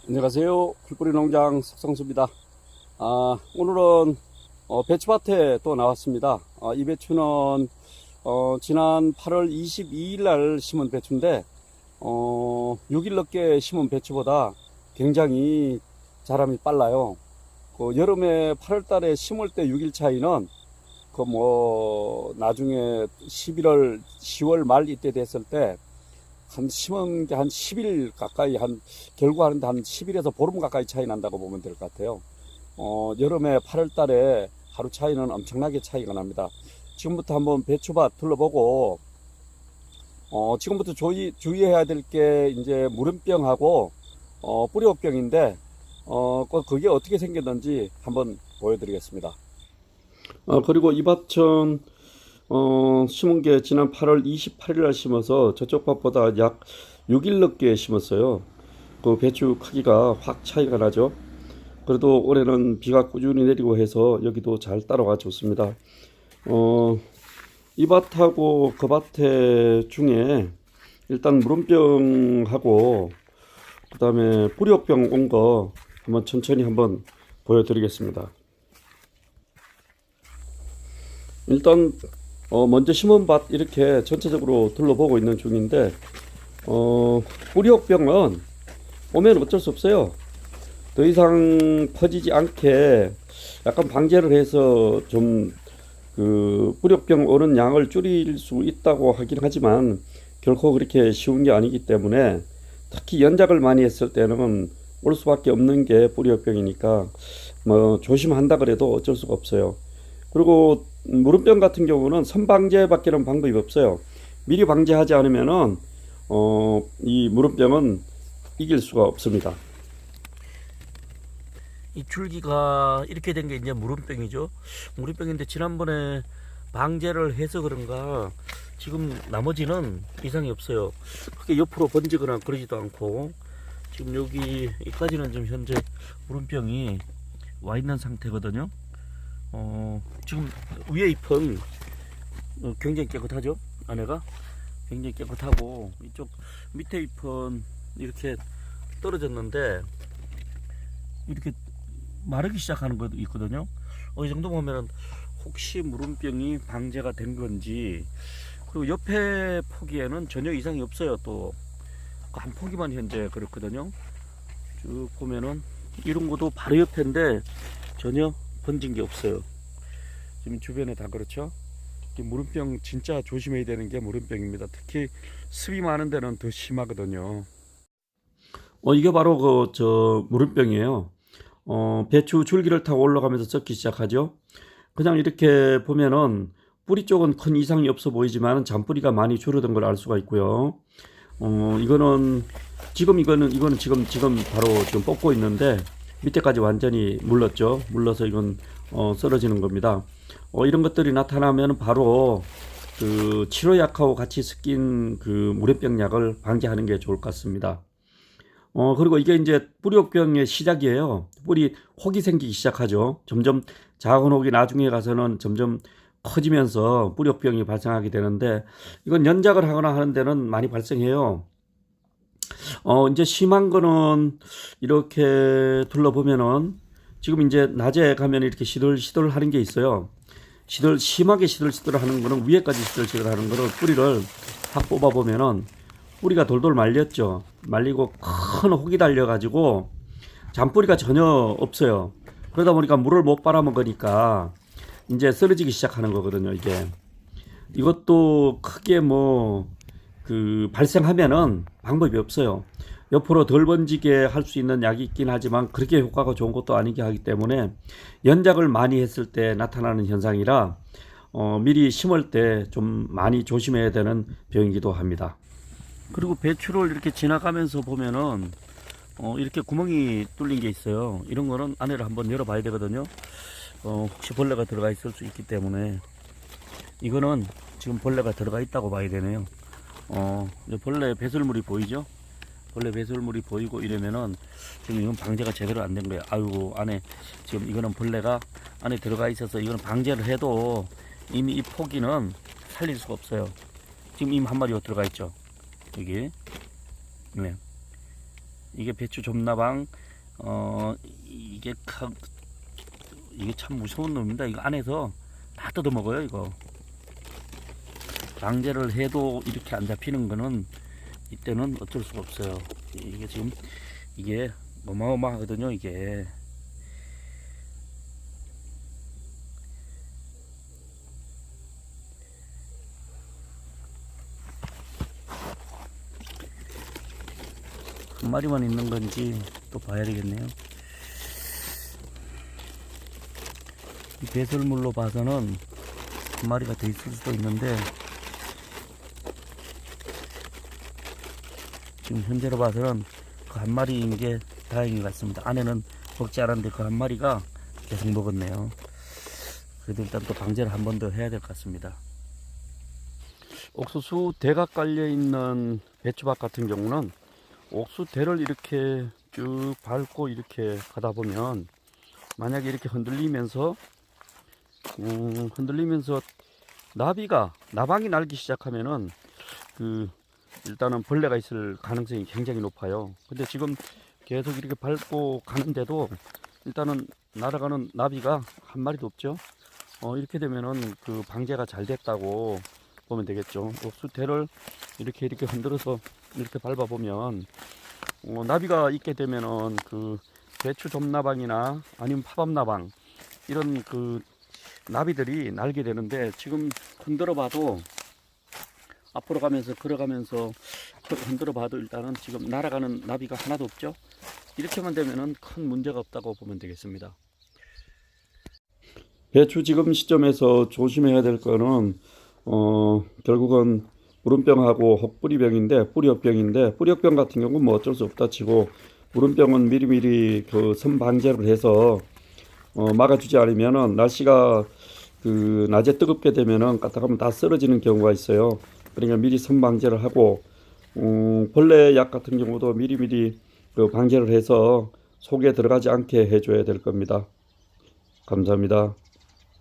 안녕하세요. 풀뿌리 농장 석성수입니다. 오늘은 배추밭에 또 나왔습니다. 이 배추는 지난 8월 22일 날 심은 배추인데 6일 넘게 심은 배추보다 굉장히 자람이 빨라요. 여름에 8월 달에 심을 때 6일 차이는 나중에 11월 10월 말 이때 됐을 때 심은 게 한 10일 가까이, 결과하는데 한 10일에서 보름 가까이 차이 난다고 보면 될 것 같아요. 여름에 8월 달에 하루 차이는 엄청나게 차이가 납니다. 지금부터 한번 배추밭 둘러보고, 지금부터 주의해야 될 게 이제 무름병하고, 뿌리옥병인데, 그게 어떻게 생겼는지 한번 보여드리겠습니다. 그리고 이 밭은 심은 게 지난 8월 28일 날 심어서 저쪽 밭보다 약 6일 넘게 심었어요. 그 배추 크기가 확 차이가 나죠. 그래도 올해는 비가 꾸준히 내리고 해서 여기도 잘 따라가 좋습니다. 이 밭하고 그 밭에 중에 일단 무름병하고 그 다음에 뿌리옥병 온 거 한번 천천히 한번 보여드리겠습니다. 일단 먼저 심은 밭 이렇게 전체적으로 둘러보고 있는 중인데 뿌리옥병은 오면 어쩔 수 없어요. 더 이상 퍼지지 않게 약간 방제를 해서 좀 그 뿌리옥병 오는 양을 줄일 수 있다고 하긴 하지만 결코 그렇게 쉬운 게 아니기 때문에 특히 연작을 많이 했을 때는 올 수밖에 없는 게 뿌리옥병이니까 조심한다 그래도 어쩔 수가 없어요. 그리고 무름병 같은 경우는 선방제밖에는 방법이 없어요. 미리 방제하지 않으면은 이 무름병은 이길 수가 없습니다. 이 줄기가 이렇게 된 게 이제 무름병이죠. 무름병인데 지난번에 방제를 해서 그런가 지금 나머지는 이상이 없어요. 크게 옆으로 번지거나 그러지도 않고 지금 여기까지는 지금 현재 무름병이 와 있는 상태거든요. 지금 위에 잎은 굉장히 깨끗하죠. 안에가 굉장히 깨끗하고 이쪽 밑에 잎은 이렇게 떨어졌는데 이렇게 마르기 시작하는 것도 있거든요. 이 정도 보면은 혹시 무름병이 방제가 된 건지, 그리고 옆에 포기에는 전혀 이상이 없어요. 또 한 포기만 현재 그렇거든요. 쭉 보면은 이런 것도 바로 옆인데 전혀 번진 게 없어요. 지금 주변에 다 그렇죠. 무름병 진짜 조심해야 되는 게 무름병입니다. 특히 습이 많은 데는 더 심하거든요. 이게 바로 무름병이에요. 배추 줄기를 타고 올라가면서 썩기 시작하죠. 그냥 이렇게 보면은 뿌리 쪽은 큰 이상이 없어 보이지만 잔뿌리가 많이 줄어든 걸 알 수가 있고요. 이거는 지금 바로 지금 뽑고 있는데 밑에까지 완전히 물렀죠. 물러서 이건 쓰러지는 겁니다. 이런 것들이 나타나면 바로 그 치료약하고 같이 섞인 그 무름병 약을 방지하는 게 좋을 것 같습니다. 그리고 이게 이제 뿌리옥병의 시작이에요. 뿌리 혹이 생기기 시작하죠. 점점 작은 혹이 나중에 가서는 점점 커지면서 뿌리옥병이 발생하게 되는데 이건 연작을 하거나 하는 데는 많이 발생해요. 이제 심한 거는 이렇게 둘러보면은 지금 이제 낮에 가면 이렇게 시들 하는 게 있어요. 심하게 시들 하는 거는 위에까지 시들 하는 거는 뿌리를 확 뽑아 보면은 뿌리가 돌돌 말렸죠. 말리고 큰 혹이 달려가지고 잔뿌리가 전혀 없어요. 그러다 보니까 물을 못 빨아먹으니까 이제 쓰러지기 시작하는 거거든요. 이것도 크게 발생하면은 방법이 없어요. 옆으로 덜 번지게 할 수 있는 약이 있긴 하지만 그렇게 효과가 좋은 것도 아니게 하기 때문에 연작을 많이 했을 때 나타나는 현상이라 미리 심을 때 좀 많이 조심해야 되는 병이기도 합니다. 그리고 배추를 이렇게 지나가면서 보면은 이렇게 구멍이 뚫린 게 있어요. 이런 거는 안에를 한번 열어봐야 되거든요. 혹시 벌레가 들어가 있을 수 있기 때문에 이거는 지금 벌레가 들어가 있다고 봐야 되네요. 벌레 배설물이 보이죠? 벌레 배설물이 보이고 이러면은 지금 이건 방제가 제대로 안 된 거예요. 아이고, 안에 지금 이거는 벌레가 안에 들어가 있어서 이거는 방제를 해도 이미 이 포기는 살릴 수가 없어요. 지금 이미 한 마리 들어가 있죠. 여기. 네. 이게 배추 좀나방. 이게 이게 참 무서운 놈입니다. 이거 안에서 다 뜯어 먹어요. 이거 방제를 해도 이렇게 안 잡히는 거는 이때는 어쩔 수가 없어요. 이게 지금 이게 어마어마하거든요. 이게 한 마리만 있는 건지 또 봐야 되겠네요. 이 배설물로 봐서는 한 마리가 더 있을 수도 있는데 지금 현재로 봐서는 그 한 마리인 게 다행인 것 같습니다. 안에는 먹지 않았는데 그 한 마리가 계속 먹었네요. 그래도 일단 또 방제를 한 번 더 해야 될 것 같습니다. 옥수수 대가 깔려 있는 배추밭 같은 경우는 옥수수 대를 이렇게 쭉 밟고 이렇게 가다 보면 만약에 이렇게 흔들리면서 나방이 날기 시작하면은 일단은 벌레가 있을 가능성이 굉장히 높아요. 근데 지금 계속 이렇게 밟고 가는데도 일단은 날아가는 나비가 한 마리도 없죠. 이렇게 되면은 그 방제가 잘 됐다고 보면 되겠죠. 옥수수대를 이렇게 흔들어서 이렇게 밟아 보면 나비가 있게 되면은 그 배추 좀나방이나 아니면 파밤나방 이런 그 나비들이 날게 되는데 지금 흔들어 봐도 앞으로 가면서 걸어가면서 흔들어 봐도 일단은 지금 날아가는 나비가 하나도 없죠. 이렇게만 되면은 큰 문제가 없다고 보면 되겠습니다. 배추 지금 시점에서 조심해야 될 거는 결국은 무름병하고 혹뿌리병인데 뿌리역병인데 뿌리역병 같은 경우는 뭐 어쩔 수 없다 치고 무름병은 미리미리 그 선방제를 해서 막아주지 않으면은 날씨가 그 낮에 뜨겁게 되면은 까딱하면 다 쓰러지는 경우가 있어요. 그러니까 미리 선방제를 하고 벌레 약 같은 경우도 미리미리 그 방제를 해서 속에 들어가지 않게 해줘야 될 겁니다. 감사합니다.